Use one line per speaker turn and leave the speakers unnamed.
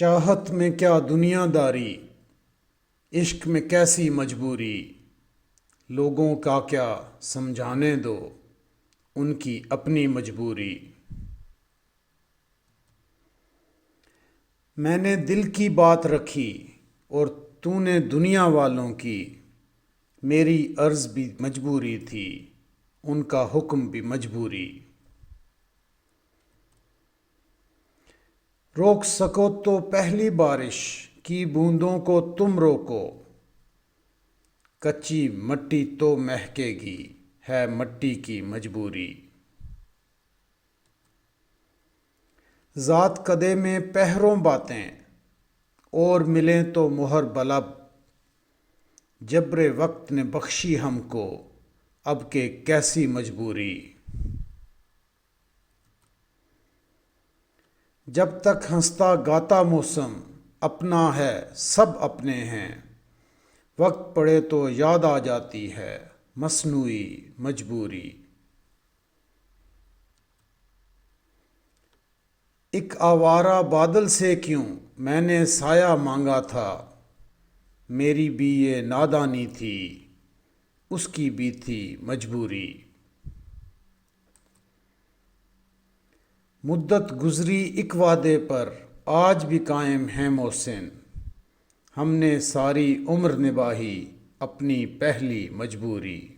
چاہت میں کیا دنیا داری، عشق میں کیسی مجبوری، لوگوں کا کیا سمجھانے دو ان کی اپنی مجبوری۔ میں نے دل کی بات رکھی اور تو نے دنیا والوں کی، میری عرض بھی مجبوری تھی ان کا حکم بھی مجبوری۔ روک سکو تو پہلی بارش کی بوندوں کو تم روکو، کچی مٹی تو مہکے گی ہے مٹی کی مجبوری۔ ذات کدے میں پہروں باتیں اور ملیں تو مہر بلب، جبر وقت نے بخشی ہم کو اب کہ کیسی مجبوری۔ جب تک ہنستا گاتا موسم اپنا ہے سب اپنے ہیں، وقت پڑے تو یاد آ جاتی ہے مصنوعی مجبوری۔ ایک آوارہ بادل سے کیوں میں نے سایہ مانگا تھا، میری بھی یہ نادانی تھی اس کی بھی تھی مجبوری۔ مدت گزری ایک وعدے پر آج بھی قائم ہیں محسن، ہم نے ساری عمر نبھائی اپنی پہلی مجبوری۔